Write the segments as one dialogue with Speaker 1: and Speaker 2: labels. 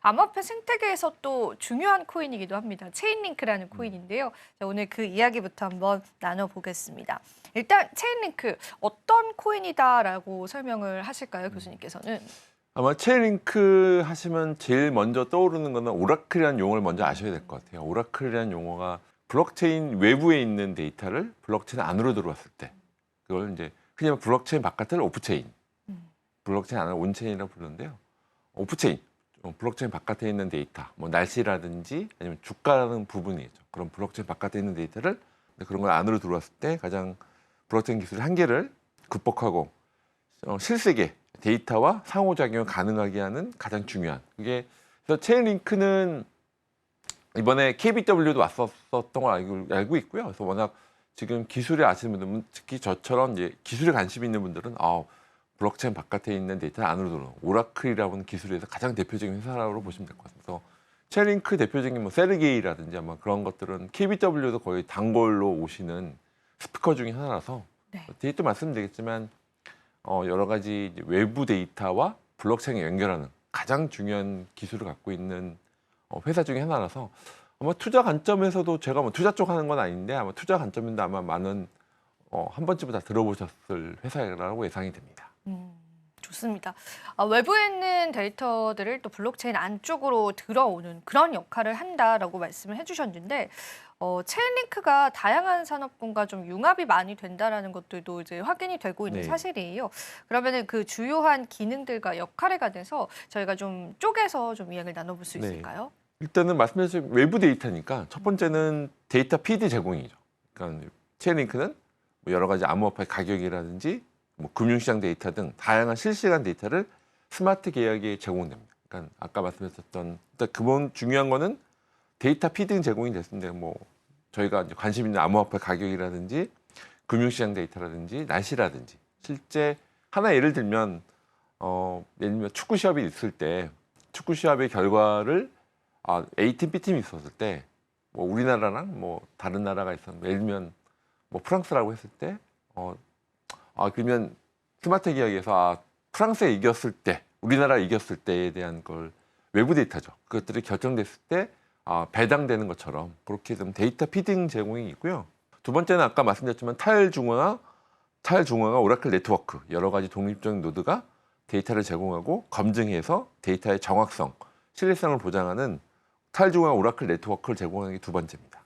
Speaker 1: 암호화폐 생태계에서 또 중요한 코인이기도 합니다. 체인링크라는 코인인데요. 자, 오늘 그 이야기부터 한번 나눠보겠습니다. 일단 체인링크 어떤 코인이다라고 설명을 하실까요, 교수님께서는?
Speaker 2: 아마 체인링크 하시면 제일 먼저 떠오르는 거는 오라클이라는 용어를 먼저 아셔야 될 것 같아요. 오라클이라는 용어가 블록체인 외부에 있는 데이터를 블록체인 안으로 들어왔을 때 그걸 이제 흔히 말하면 블록체인 바깥을 오프체인, 블록체인 안을 온체인이라고 부르는데요. 오프체인, 블록체인 바깥에 있는 데이터, 뭐 날씨라든지 아니면 주가라는 부분이죠. 그런 블록체인 바깥에 있는 데이터를 그런 걸 안으로 들어왔을 때 가장 블록체인 기술의 한계를 극복하고 실세계 데이터와 상호작용을 가능하게 하는 가장 중요한 그게 그래서 체인링크는 이번에 KBW도 왔었던 걸 알고 있고요. 그래서 워낙 지금 기술에 아시는 분들은 특히 저처럼 이제 기술에 관심 있는 분들은 블록체인 바깥에 있는 데이터를 안으로 들어오는 오라클이라고 하는 기술에서 가장 대표적인 회사라고 보시면 될 것 같습니다. 그래서 체인링크 대표적인 뭐 세르게이라든지 아마 그런 것들은 KBW도 거의 단골로 오시는 스피커 중에 하나라서 뒤에 또 말씀드리겠지만 여러 가지 외부 데이터와 블록체인을 연결하는 가장 중요한 기술을 갖고 있는 회사 중에 하나라서 아마 투자 관점에서도 제가 뭐 투자 쪽 하는 건 아닌데 아마 투자 관점인데 아마 많은 한 번쯤은 다 들어보셨을 회사라고 예상이 됩니다.
Speaker 1: 좋습니다. 외부에 있는 데이터들을 또 블록체인 안쪽으로 들어오는 그런 역할을 한다라고 말씀을 해주셨는데 체인링크가 다양한 산업군과 좀 융합이 많이 된다라는 것들도 이제 확인이 되고 있는 사실이에요. 그러면은 그 주요한 기능들과 역할에 관해서 저희가 좀 쪼개서 좀 이야기를 나눠볼 수 있을까요?
Speaker 2: 일단은 말씀하신 외부 데이터니까 첫 번째는 데이터 피드 제공이죠. 그러니까 체인링크는 뭐 여러 가지 암호화폐 가격이라든지 뭐 금융시장 데이터 등 다양한 실시간 데이터를 스마트 계약에 제공됩니다. 그러니까 아까 말씀하셨던 일단 기본 중요한 거는 데이터 피딩 제공이 됐는데 뭐 저희가 이제 관심 있는 암호화폐 가격이라든지 금융시장 데이터라든지 날씨라든지 실제 하나 예를 들면 예를 들면 축구 시합이 있을 때 축구 시합의 결과를 A팀, B팀이 있었을 때 뭐 우리나라랑 뭐 다른 나라가 있었는데 예를 들면 뭐 프랑스라고 했을 때 그러면 스마트 계약에서 프랑스에 이겼을 때 우리나라 이겼을 때에 대한 걸 외부 데이터죠. 그것들이 결정됐을 때 배당되는 것처럼 그렇게 좀 데이터 피딩 제공이 있고요. 두 번째는 아까 말씀드렸지만 타일중앙화 오라클 네트워크 여러 가지 독립적인 노드가 데이터를 제공하고 검증해서 데이터의 정확성, 신뢰성을 보장하는 타일중앙화 오라클 네트워크를 제공하는 게 두 번째입니다.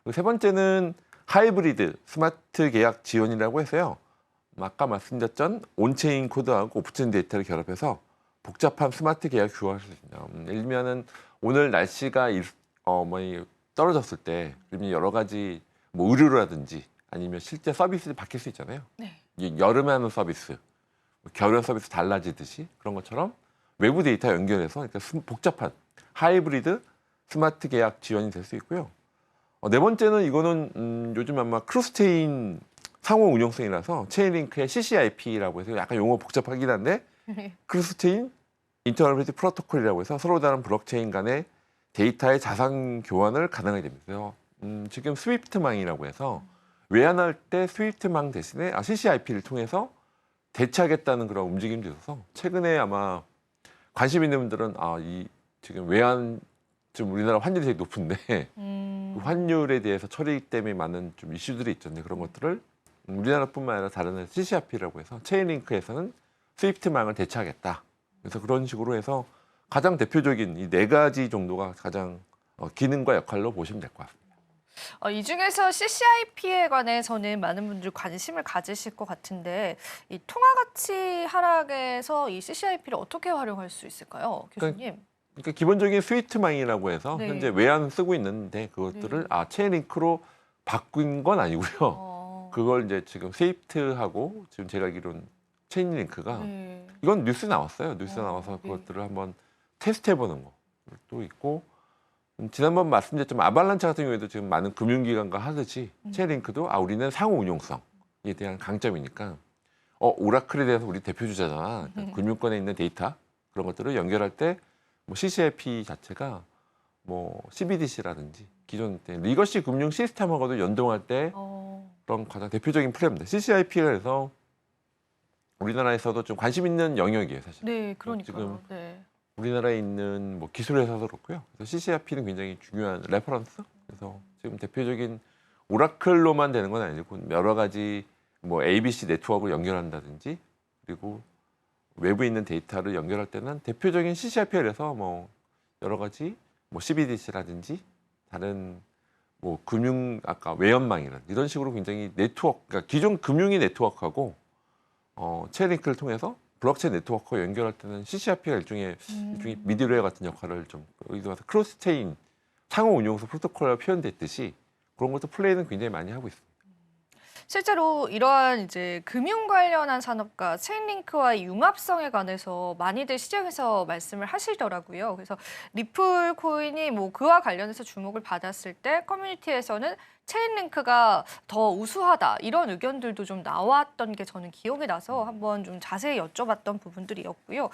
Speaker 2: 그리고 세 번째는 하이브리드 스마트 계약 지원이라고 해서요. 아까 말씀드렸던 온체인 코드하고 오프체인 데이터를 결합해서 복잡한 스마트 계약 규격할 수 있습니다. 예를 들면은 오늘 날씨가 떨어졌을 때 그러면 여러 가지 뭐 의류라든지 아니면 실제 서비스를 바뀔 수 있잖아요. 여름에 하는 서비스, 겨울에 서비스 달라지듯이 그런 것처럼 외부 데이터 연결해서 그러니까 복잡한 하이브리드 스마트 계약 지원이 될 수 있고요. 네 번째는 이거는 요즘 아마 크루스체인 상호 운용성이라서 체인링크의 CCIP라고 해서 약간 용어 복잡하긴 한데 크루스체인 인터널 프로토콜이라고 해서 서로 다른 블록체인 간의 데이터의 자산 교환을 가능하게 됩니다. 그래서 지금 스위프트망이라고 해서 외환할 때 스위프트망 대신에 CCIP를 통해서 대체하겠다는 그런 움직임도 있어서 최근에 아마 관심 있는 분들은 지금 외환 좀 우리나라 환율이 되게 높은데 그 환율에 대해서 처리 때문에 많은 좀 이슈들이 있잖아요. 그런 것들을 우리나라뿐만 아니라 다른 CCIP라고 해서 체인링크에서는 스위프트망을 대체하겠다. 그래서 그런 식으로 해서 가장 대표적인 이 네 가지 정도가 가장 기능과 역할로 보시면 될 것 같습니다.
Speaker 1: 이 중에서 CCIP에 관해서는 많은 분들이 관심을 가지실 것 같은데 이 통화 가치 하락에서 이 CCIP를 어떻게 활용할 수 있을까요, 교수님?
Speaker 2: 그러니까 기본적인 스위프트망이라고 해서 현재 외환 쓰고 있는데 그것들을 체인링크로 바꾼 건 아니고요. 그걸 이제 지금 스위프트하고 지금 제가 알기로는 체인링크가 이건 뉴스 나왔어요. 뉴스 나와서 그것들을 한번 테스트해보는 것도 있고 지난번 말씀드렸지만 아발란체 같은 경우에도 지금 많은 금융기관과 하듯이 체인링크도 우리는 상호 운용성에 대한 강점이니까 오라클에 대해서 우리 대표 주자잖아. 그러니까 금융권에 있는 데이터 그런 것들을 연결할 때 뭐 CCIP 자체가 뭐 CBDC라든지 기존 리거시 금융 시스템하고도 연동할 때 그런 가장 대표적인 플랫입니다. CCIP가 그래서 우리나라에서도 좀 관심 있는 영역이에요, 사실.
Speaker 1: 네, 그러니까요.
Speaker 2: 지금
Speaker 1: 네.
Speaker 2: 우리나라에 있는 뭐 기술 회사도 그렇고요. 그래서 CCRP는 굉장히 중요한 레퍼런스. 그래서 지금 대표적인 오라클로만 되는 건 아니고 여러 가지 뭐 ABC 네트워크를 연결한다든지 그리고 외부에 있는 데이터를 연결할 때는 대표적인 CCRP에서 뭐 여러 가지 뭐 CBDC라든지 다른 뭐 금융 아까 외연망이나 이런 식으로 굉장히 네트워크, 그러니까 기존 금융의 네트워크하고 체인링크를 통해서 블록체인 네트워크와 연결할 때는 CCRP가 일종의 미들웨어 같은 역할을 좀 여기서 와서 크로스체인 상호 운용소 프로토콜로 표현됐듯이 그런 것도 플레이는 굉장히 많이 하고 있습니다.
Speaker 1: 실제로 이러한 이제 금융 관련한 산업과 체인링크와의 융합성에 관해서 많이들 시장에서 말씀을 하시더라고요. 그래서 리플 코인이 뭐 그와 관련해서 주목을 받았을 때 커뮤니티에서는 체인링크가 더 우수하다 이런 의견들도 좀 나왔던 게 저는 기억이 나서 한번 좀 자세히 여쭤봤던 부분들이었고요.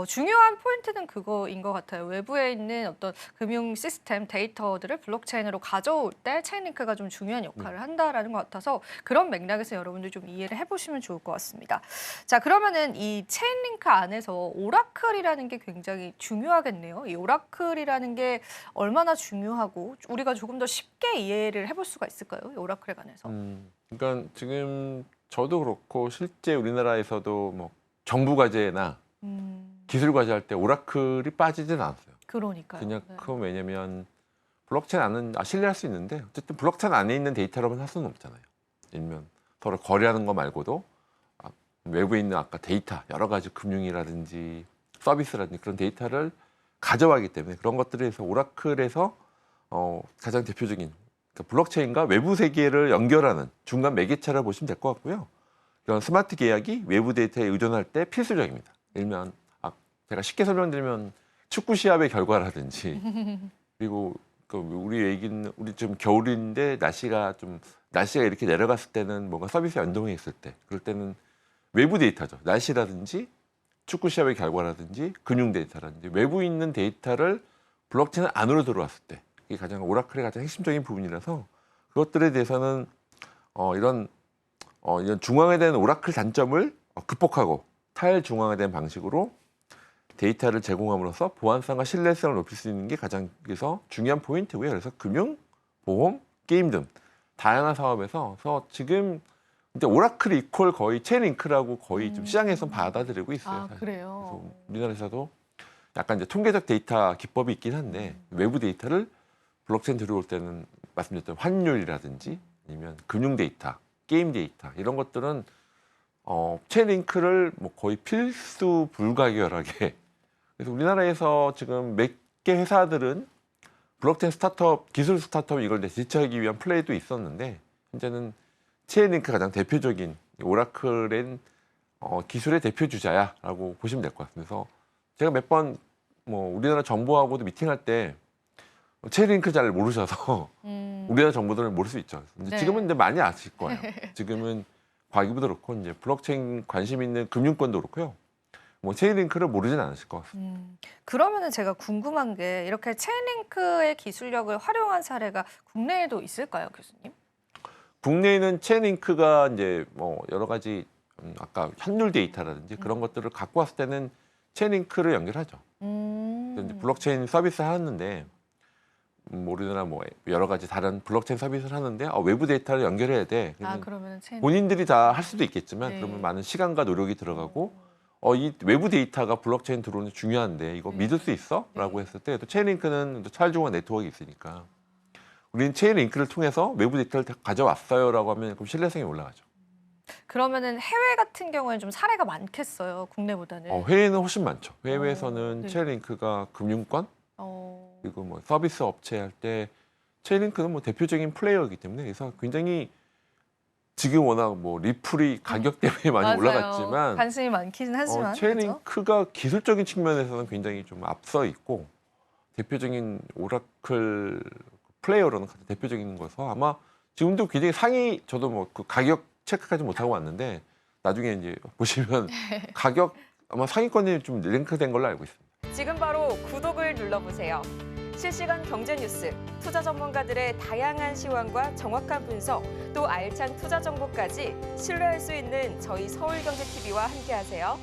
Speaker 1: 중요한 포인트는 그거인 것 같아요. 외부에 있는 어떤 금융 시스템 데이터들을 블록체인으로 가져올 때 체인링크가 좀 중요한 역할을 한다라는 것 같아서 그런 맥락에서 여러분들 좀 이해를 해보시면 좋을 것 같습니다. 자, 그러면은 이 체인링크 안에서 오라클이라는 게 굉장히 중요하겠네요. 이 오라클이라는 게 얼마나 중요하고 우리가 조금 더 쉽게 이해를 해볼 수가 있을까요? 이 오라클에 관해서.
Speaker 2: 그러니까 지금 저도 그렇고 실제 우리나라에서도 뭐 정부 과제나 기술 과제 할 때 오라클이 빠지진 않았어요.
Speaker 1: 그러니까요.
Speaker 2: 그냥
Speaker 1: 네.
Speaker 2: 그건 왜냐면 블록체인 안은 신뢰할 수 있는데 어쨌든 블록체인 안에 있는 데이터로만 할 수는 없잖아요. 아니면 서로 거래하는 거 말고도 외부에 있는 아까 데이터 여러 가지 금융이라든지 서비스라든지 그런 데이터를 가져가기 때문에 그런 것들에 대해서 오라클에서 가장 대표적인 그러니까 블록체인과 외부 세계를 연결하는 중간 매개체라 보시면 될 것 같고요. 이런 스마트 계약이 외부 데이터에 의존할 때 필수적입니다. 예를 들면 제가 쉽게 설명드리면 축구 시합의 결과라든지 그리고 우리 얘기는 우리 좀 겨울인데 날씨가 이렇게 내려갔을 때는 뭔가 서비스 연동이 있을 때 그럴 때는 외부 데이터죠. 날씨라든지 축구 시합의 결과라든지 금융 데이터라든지 외부에 있는 데이터를 블록체인 안으로 들어왔을 때 이게 가장 오라클의 가장 핵심적인 부분이라서 그것들에 대해서는 이런 중앙화된 오라클 단점을 극복하고 탈중앙화된 방식으로 데이터를 제공함으로써 보안성과 신뢰성을 높일 수 있는 게 가장 그래서 중요한 포인트고요. 그래서 금융, 보험, 게임 등 다양한 사업에서 지금 이제 오라클 이퀄 거의 체인링크라고 거의 좀 시장에서 받아들이고 있어요.
Speaker 1: 아,
Speaker 2: 사실.
Speaker 1: 그래요.
Speaker 2: 그래서 우리나라에서도 약간 이제 통계적 데이터 기법이 있긴 한데 외부 데이터를 블록체인 들어올 때는 말씀드렸던 환율이라든지 아니면 금융 데이터, 게임 데이터 이런 것들은 체인링크를 뭐 거의 필수 불가결하게 그래서 우리나라에서 지금 몇 개 회사들은 블록체인 스타트업, 기술 스타트업 이걸 대체하기 위한 플레이도 있었는데 현재는 체인링크가 가장 대표적인 오라클의 기술의 대표 주자야라고 보시면 될 것 같습니다. 그래서 제가 몇 번 뭐 우리나라 정부하고도 미팅할 때 체인링크 잘 모르셔서 우리나라 정부들은 모를 수 있죠. 근데
Speaker 1: 네.
Speaker 2: 지금은 이제 많이 아실 거예요. 지금은 과기부도 그렇고 이제 블록체인 관심 있는 금융권도 그렇고요. 뭐 체인링크를 모르진 않으실 것 같습니다.
Speaker 1: 그러면은 제가 궁금한 게 이렇게 체인링크의 기술력을 활용한 사례가 국내에도 있을까요, 교수님?
Speaker 2: 국내에는 체인링크가 이제 뭐 여러 가지 아까 환율 데이터라든지 그런 것들을 갖고 왔을 때는 체인링크를 연결하죠. 이제 블록체인 서비스 하는데 우리나라 뭐 여러 가지 다른 블록체인 서비스를 하는데 외부 데이터를 연결해야 돼.
Speaker 1: 아, 그러면 체인.
Speaker 2: 본인들이 다 할 수도 있겠지만
Speaker 1: 네.
Speaker 2: 그러면 많은 시간과 노력이 들어가고 이 외부 데이터가 블록체인 들어오는 게 중요한데 이거
Speaker 1: 네.
Speaker 2: 믿을 수 있어?
Speaker 1: 네.
Speaker 2: 라고 했을 때 또 체인링크는 또 차일중화 네트워크가 있으니까 우리는 체인링크를 통해서 외부 데이터를 다 가져왔어요 라고 하면 그럼 신뢰성이 올라가죠.
Speaker 1: 그러면은 해외 같은 경우에는 좀 사례가 많겠어요, 국내보다는.
Speaker 2: 해외는 훨씬 많죠. 해외에서는
Speaker 1: 네.
Speaker 2: 체인링크가 금융권
Speaker 1: 어,
Speaker 2: 그리고 뭐 서비스 업체 할 때 체인링크는 뭐 대표적인 플레이어이기 때문에 그래서 굉장히 지금 워낙 뭐 리플이 가격 때문에 많이
Speaker 1: 맞아요.
Speaker 2: 올라갔지만
Speaker 1: 관심이 많기는 하지만. 그죠?
Speaker 2: 체인링크가 기술적인 측면에서는 굉장히 좀 앞서 있고 대표적인 오라클 플레이어로는 가장 대표적인 거서 아마 지금도 굉장히 상위 저도 뭐 그 가격 체크까지 못하고 왔는데 나중에 이제 보시면 가격 아마 상위권이 좀 랭크된 걸로 알고 있습니다.
Speaker 3: 지금 바로 구독을 눌러보세요. 실시간 경제 뉴스, 투자 전문가들의 다양한 시황과 정확한 분석, 또 알찬 투자 정보까지 신뢰할 수 있는 저희 서울경제TV와 함께하세요.